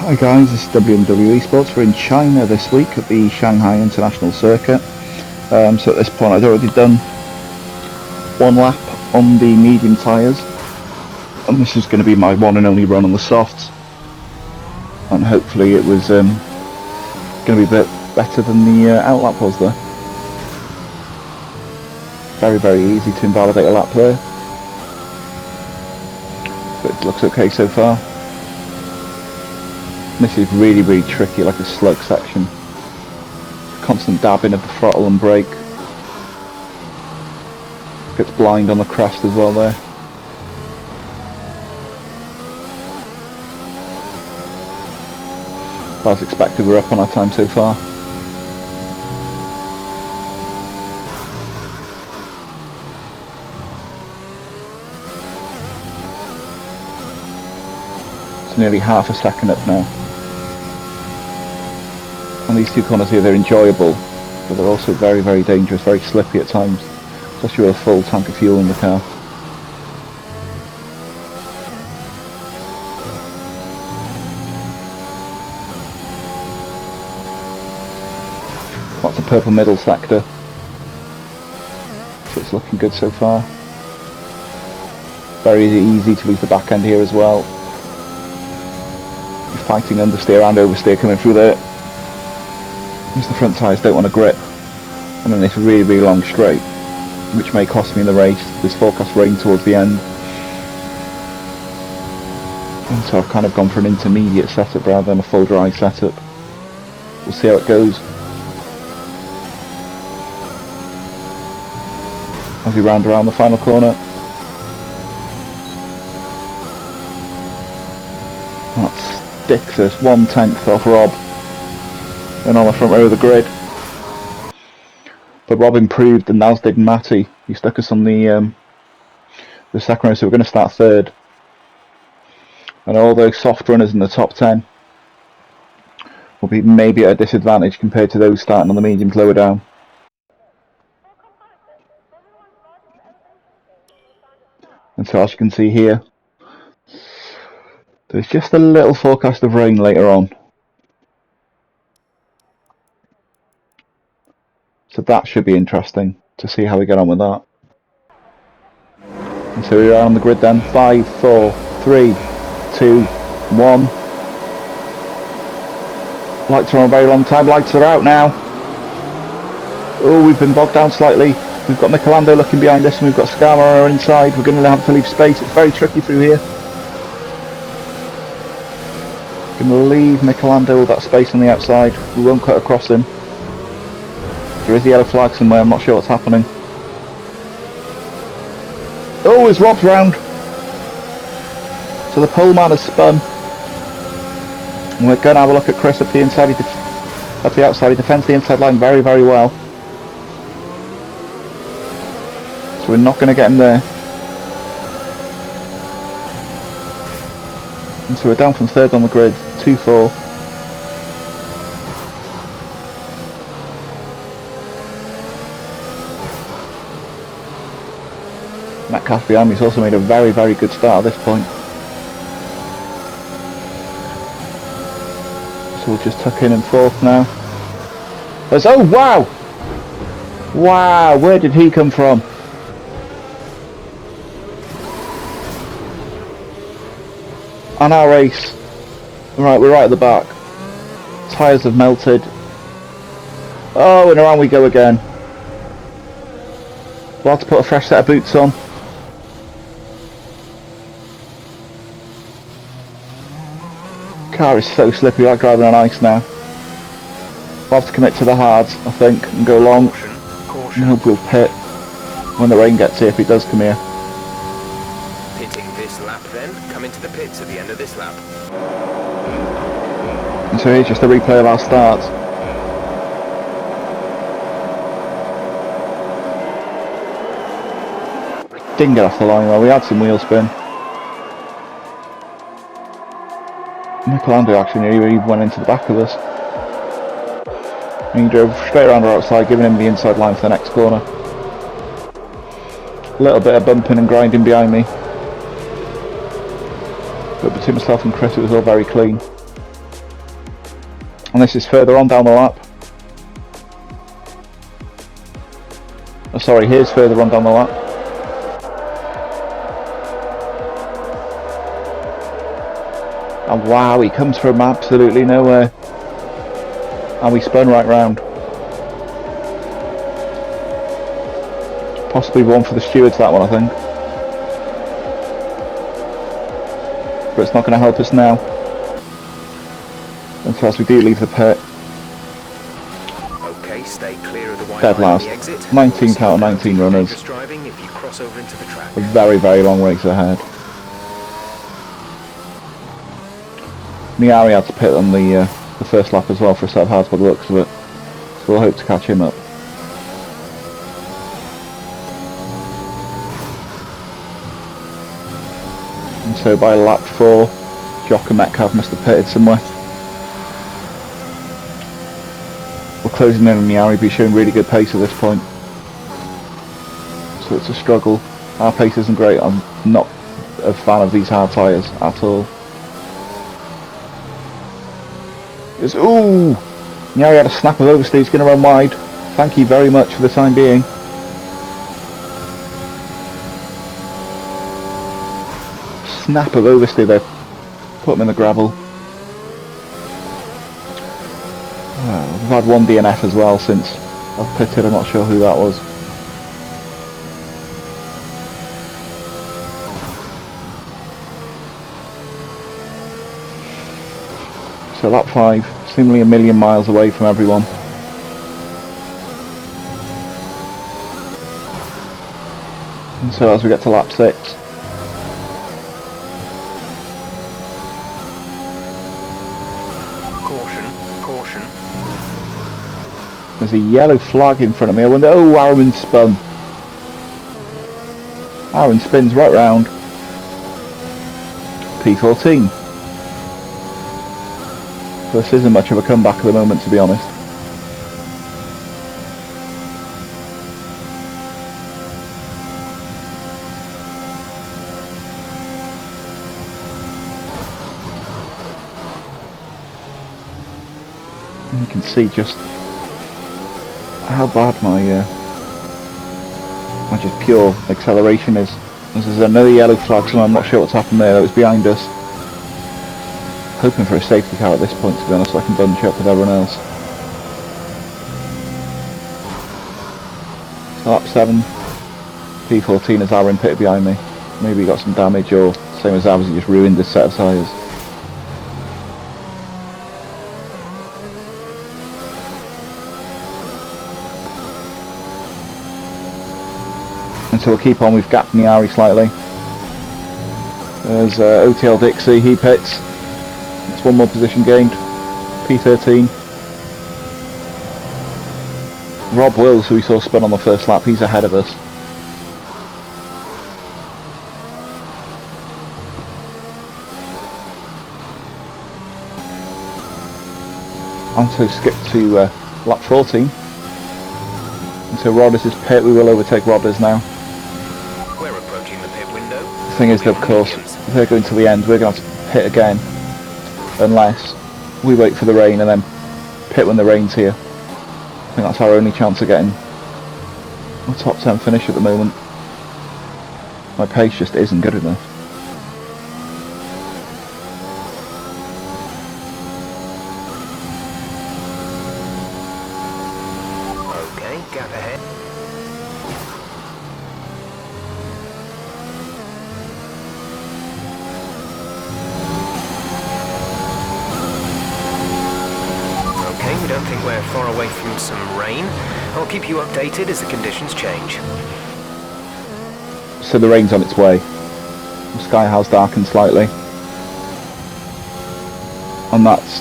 Hi guys, this is WMWesports. We're in China this week at the Shanghai International Circuit. So at this point I'd already done one lap on the medium tyres, and this is going to be my one and only run on the softs, and hopefully it was going to be a bit better than the out lap was there. Very easy to invalidate a lap there, but it looks okay so far. This is really tricky, like a slug section. Constant dabbing of the throttle and brake. Gets blind on the crest as well there. As expected, we're up on our time so far. It's nearly half a second up now. And these two corners here, they're enjoyable, but they're also very dangerous, very slippy at times, especially with a full tank of fuel in the car. Lots of purple middle sector, so it's looking good so far. Very easy to lose the back end here as well. You're fighting understeer and oversteer coming through there. The front tyres don't want to grip, and then this really long straight, which may cost me in the race. There's forecast rain towards the end, and so I've kind of gone for an intermediate setup rather than a full dry setup. We'll see how it goes as we round around the final corner. That sticks us 1/10 off Rob and on the front row of the grid. But Rob improved, and as did Matty. He stuck us on the second row, so we're going to start third. And all those soft runners in the top 10 will be maybe at a disadvantage compared to those starting on the mediums lower down. And so as you can see here, there's just a little forecast of rain later on. So that should be interesting to see how we get on with that. And so we're on the grid then. 5, 4, 3, 2, 1. Lights are on a very long time. Lights are out now. Oh, we've been bogged down slightly. We've got Michelando looking behind us, and we've got Scarmaro inside. We're going to have to leave space. It's very tricky through here. Going to leave Michelando with that space on the outside. We won't cut across him. There is a yellow flag somewhere, I'm not sure what's happening. Oh, it's Rob's round. So the pole man has spun. And we're going to have a look at Chris up the inside, up the outside. He defends the inside line very well. So we're not going to get him there. And so we're down from third on the grid, 2-4. Metcalf behind me has also made a very good start at this point. So we'll just tuck in fourth now. Oh wow! Wow, where did he come from? On our race. Right, we're right at the back. Tyres have melted. Oh, and around we go again. We'll have to put a fresh set of boots on. Car is so slippy, like driving on ice now. We'll have to commit to the hards, I think, and go long. Caution. We'll pit when the rain gets here, if it does come here. Pitting this lap then, come into the pits at the end of this lap. And so here's just a replay of our start. Didn't get off the line well, we had some wheel spin. Michelando actually nearly went into the back of us. And he drove straight around our outside, giving him the inside line for the next corner. A little bit of bumping and grinding behind me. But between myself and Chris it was all very clean. And this is further on down the lap. Oh, sorry, here's further on down the lap. And wow, he comes from absolutely nowhere. And we spun right round. Possibly one for the stewards, that one, I think. But it's not going to help us now. Until as we do leave the pit. Okay, stay clear of the white Dead line on last. the exit. 19th out of 19 runners. Driving if you cross over into the track. A very, very long race ahead. Miari had to pit on the first lap as well for a set of hards by the looks of it. So we'll hope to catch him up. And so by lap 4, Jock and Metcalf must have pitted somewhere. We're closing in on Miari, but he's showing really good pace at this point. So it's a struggle. Our pace isn't great. I'm not a fan of these hard tyres at all. Ooh! Miari had a snap of oversteer. He's going to run wide. Thank you very much for the time being. Snap of oversteer there. Put him in the gravel. We've had one DNF as well since I've pitted. I'm not sure who that was. So lap 5, seemingly a million miles away from everyone. And so as we get to lap 6, Caution. there's a yellow flag in front of me. I wonder, oh, Aaron spun. Aaron spins right round. P14. So this isn't much of a comeback at the moment, to be honest. And you can see just how bad my just pure acceleration is. There's another yellow flag, so I'm not sure what's happened there. That was behind us. Hoping for a safety car at this point, to be honest, so I can bunch up with everyone else. So lap 7, P14 as Aaron pitted behind me. Maybe he got some damage, or same as ours, he just ruined this set of tyres. And so we'll keep on, we've gapped Miari slightly. There's OTL Dixie, he pits. It's one more position gained. P13. Rob Wills, who we saw spin on the first lap, he's ahead of us. And so skip to lap 14. And so Rodders is pit, we will overtake Rodders now. We're approaching the pit window. The thing is, of course, if they're going to the end, we're going to have to pit again. Unless we wait for the rain and then pit when the rain's here. I think that's our only chance of getting a top 10 finish at the moment. My pace just isn't good enough. Okay, gap ahead. We don't think we're far away from some rain. I'll keep you updated as the conditions change. So the rain's on its way. The sky has darkened slightly. And that's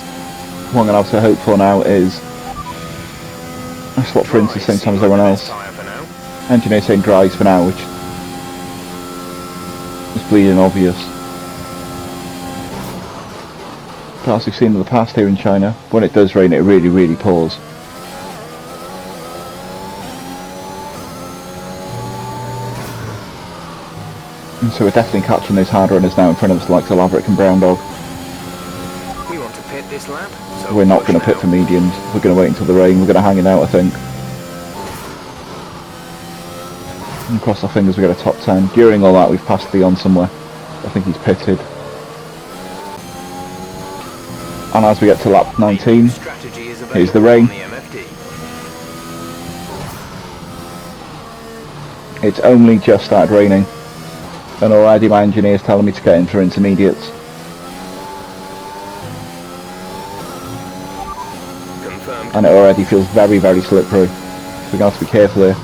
what I'm going to have to hope for now is I swap for into the same time as everyone else. Engineer saying dries for now, which is bleeding obvious. But as we've seen in the past here in China, when it does rain it really, really pours. And so we're definitely catching those hard runners now in front of us, like the Laverick and Brown Dog. We want to pit pit this lap, so We're not push going to pit now. for mediums. We're going to wait until the rain. We're going to hang it out, I think. And cross our fingers we get a top 10. During all that, we've passed Leon somewhere. I think he's pitted. And as we get to lap 19, Strategy is here's the available rain. on the MFD. It's only just started raining. And already my engineer's telling me to get in for intermediates. Confirmed. And it already feels very, very slippery. So we're going to have to be careful here.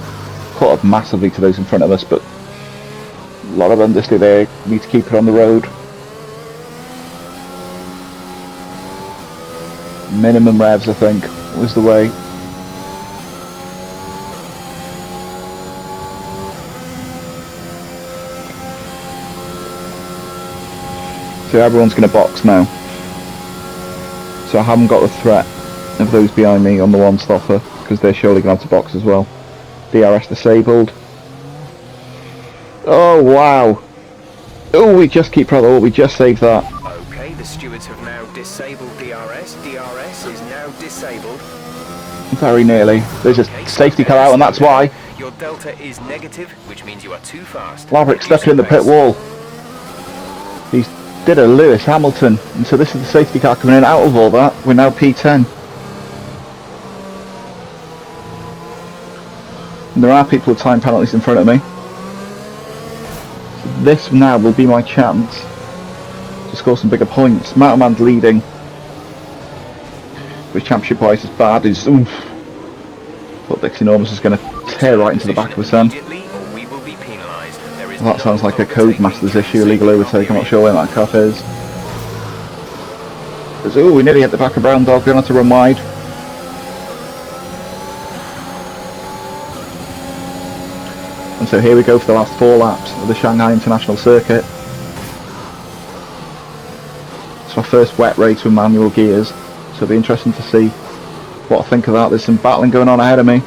Caught up massively to those in front of us, but a lot of understeer there. Need to keep it on the road. Minimum revs, I think, was the way. So everyone's going to box now. So I haven't got the threat of those behind me on the one stopper, because they're surely going to have to box as well. DRS disabled. Oh wow! Oh, we just keep rather. Oh, we just saved that. Okay, the stewards have now disabled DRS. DRS is now disabled. Very nearly. There's a Okay, safety car out, and that's why. Your delta is negative, which means you are too fast. Laverick stuck in the pit wall. He's did a Lewis Hamilton, and so this is the safety car coming in out of all that. We're now P10. And there are people with time penalties in front of me. So this now will be my chance to score some bigger points. Motorman's leading, which championship wise is bad. Is oof. But Dixie Enormous is going to tear right into the back of us then. Well, that sounds like a Codemasters issue, illegal overtake. I'm not sure where that cuff is. Oh, we nearly hit the back of Brown Dog. We're going to have to run wide. And so here we go for the last 4 laps of the Shanghai International Circuit. It's my first wet race with manual gears, so it'll be interesting to see what I think of that. There's some battling going on ahead of me.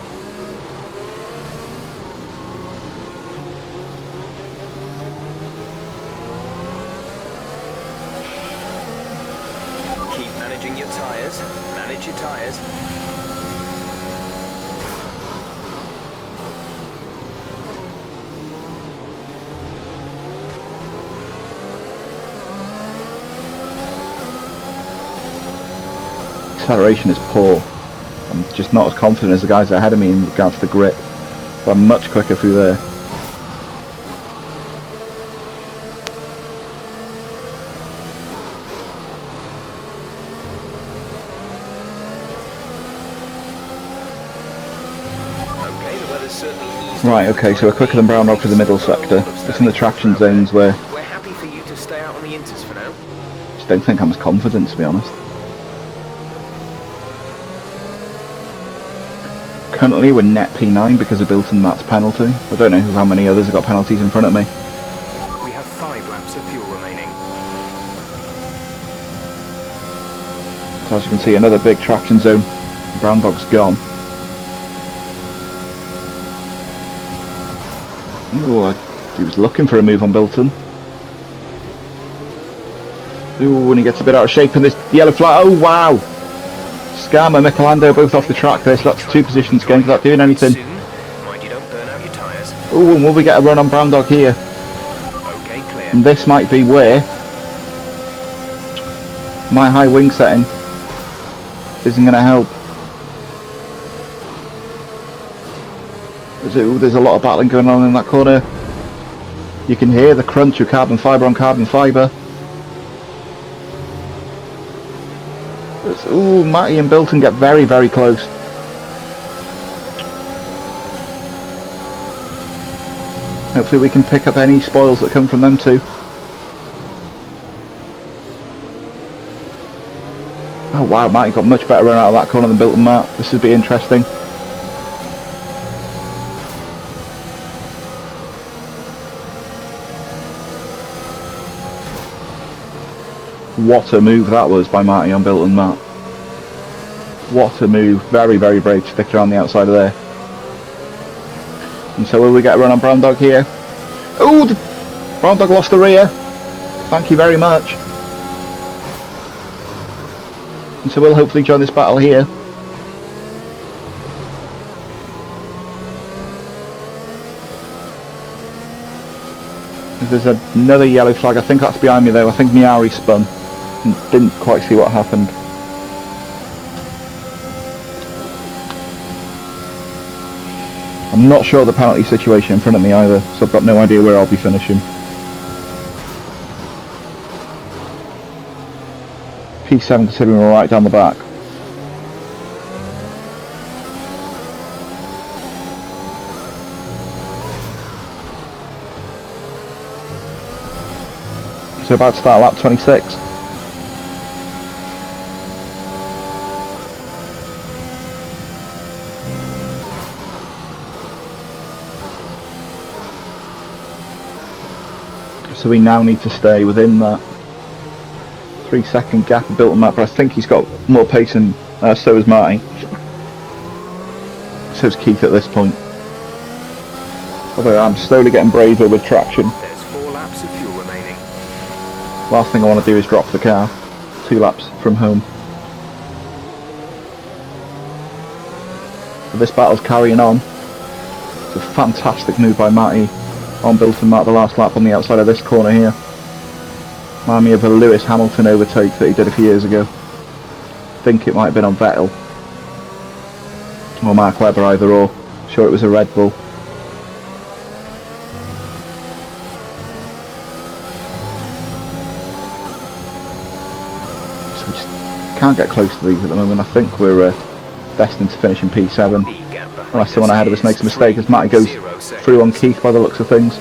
Keep managing your tyres. Manage your tyres. Acceleration is poor. I'm just not as confident as the guys ahead of me in regards to the grip, but I'm much quicker through there. Okay, the weather's certainly eased. Right, okay, so we're quicker than Brown Rock for the middle sector. It's in the traction zones where We're happy for you to stay out on the inters for now. I just don't think I'm as confident, to be honest. Currently we're net P9 because of Bilton Matt's penalty. I don't know how many others have got penalties in front of me. We have 5 laps of fuel remaining. So as you can see, another big traction zone. Brown Dog's gone. Ooh, he was looking for a move on Bilton. Ooh, and he gets a bit out of shape in this yellow flag. Oh wow! Scam and Michelando both off the track there, so that's 2 positions gained without doing anything. Mind you don't burn out your tyres. Ooh, and will we get a run on Brown Dog here? Okay, clear. And this might be where my high wing setting isn't going to help. There's a lot of battling going on in that corner. You can hear the crunch of carbon fibre on carbon fibre. Ooh, Matty and Bilton get very, very close. Hopefully we can pick up any spoils that come from them too. Oh wow, Matty got much better run out of that corner than Bilton Matt. This would be interesting. What a move that was by Marty on Bilton Matt. What a move. Very, very brave to stick around the outside of there. And so will we get a run on Brown Dog here? Oh, Brown Dog lost the rear. Thank you very much. And so we'll hopefully join this battle here. There's another yellow flag. I think that's behind me though. I think Miari spun and didn't quite see what happened. I'm not sure of the penalty situation in front of me either, so I've got no idea where I'll be finishing. P7 considering we're right down the back. So about to start lap 26. So we now need to stay within that 3-second gap of built on that, but I think he's got more pace than so is Marty. So is Keith at this point. Although I'm slowly getting braver with traction. There's 4 laps of fuel remaining. Last thing I want to do is drop the car 2 laps from home. But this battle's carrying on. It's a fantastic move by Matty on Bilton Matt the last lap on the outside of this corner here. Remind me of a Lewis Hamilton overtake that he did a few years ago. I think it might have been on Vettel or Mark Webber, either or. Sure, it was a Red Bull. So we just can't get close to these at the moment. I think we're destined to finish in P7 unless someone ahead of us makes a mistake, as Matty goes through on Keith by the looks of things.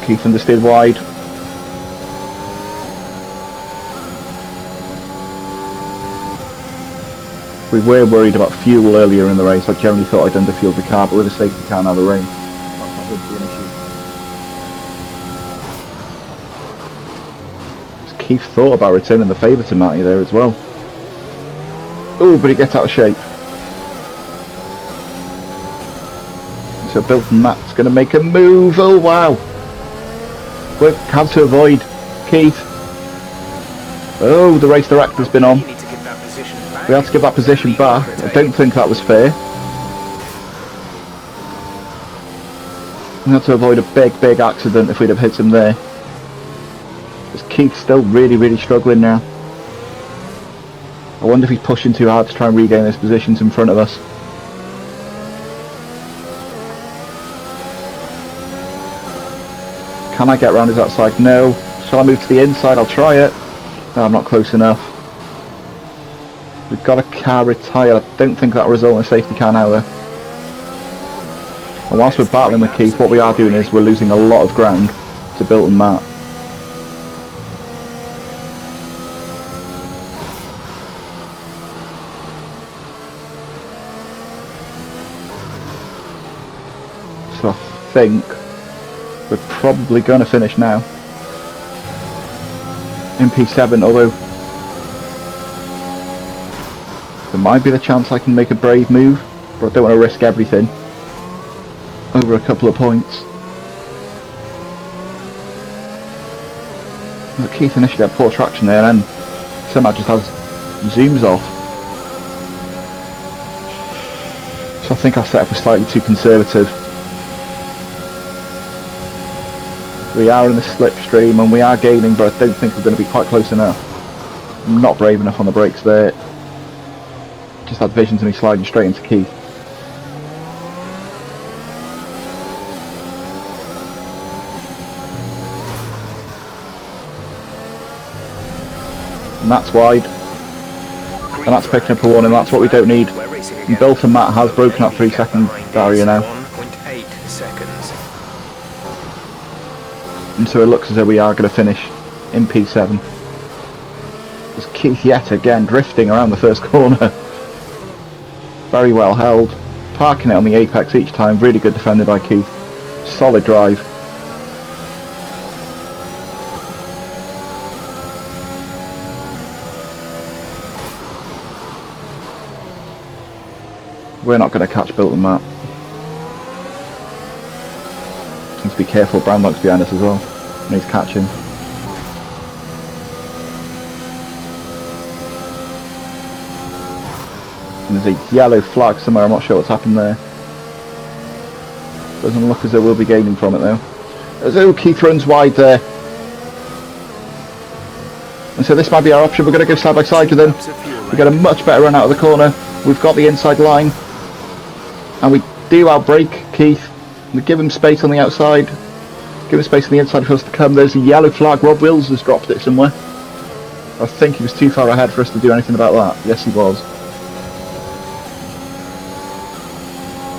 Keith understeered wide. We were worried about fuel earlier in the race. I generally thought I'd underfueled the car, but with a safety car now the rain, that wouldn't be an issue. Keith thought about returning the favour to Matty there as well. Oh, but he gets out of shape. So Bilton Matt's going to make a move. Oh wow! We have to avoid Keith. Oh, the race director's been on. We have to give that position back. I don't think that was fair. We had to avoid a big accident if we'd have hit him there. Because Keith's still really struggling now. I wonder if he's pushing too hard to try and regain his positions in front of us. Can I get round his outside? No. Shall I move to the inside? I'll try it. No, I'm not close enough. We've got a car retired. I don't think that'll result in a safety car now though. And whilst we're battling with Keith, what we are doing is we're losing a lot of ground to Bilton Matt. So I think we're probably going to finish now in P7, although there might be the chance I can make a brave move, but I don't want to risk everything over a couple of points. But Keith initially had poor traction there, and then somehow just has zooms off. So I think our setup was slightly too conservative. We are in the slipstream and we are gaining, but I don't think we're going to be quite close enough. I'm not brave enough on the brakes there. Just had vision to me sliding straight into Keith. And that's wide. And that's picking up a warning. That's what we don't need. And Bilton Matt has broken that 3-second barrier now. 1.8 seconds. And so it looks as though we are going to finish in P7. There's Keith yet again drifting around the first corner. Very well held. Parking it on the apex each time. Really good defended by Keith. Solid drive. We're not going to catch Bilton Matt. Need to be careful, Brownlock's behind us as well. And he's catching. And there's a yellow flag somewhere, I'm not sure what's happened there. Doesn't look as though we'll be gaining from it though. As Keith runs wide there. And so this might be our option. We're going to go side by side with him. We get a much better run out of the corner. We've got the inside line. And we do outbrake Keith. We give him space on the outside. Give him space on the inside for us to come. There's a yellow flag. Rob Wills has dropped it somewhere. I think he was too far ahead for us to do anything about that. Yes, he was.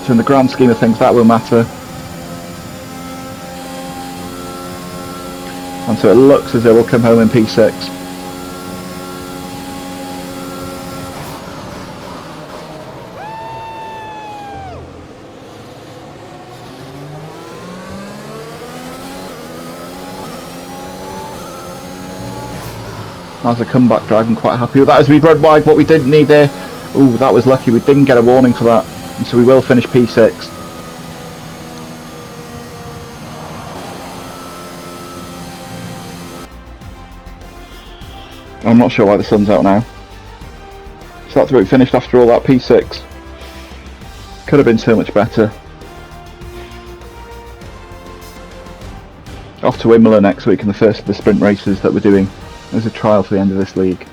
So in the grand scheme of things, that will matter. And so it looks as though we'll come home in P6. As a comeback drive, I'm quite happy with that as we run wide. What we didn't need there, ooh, that was lucky, we didn't get a warning for that, and so we will finish P6. I'm not sure why the sun's out now. So that's where we finished after all that, P6. Could have been so much better. Off to Imola next week in the first of the sprint races that we're doing as a trial for the end of this league.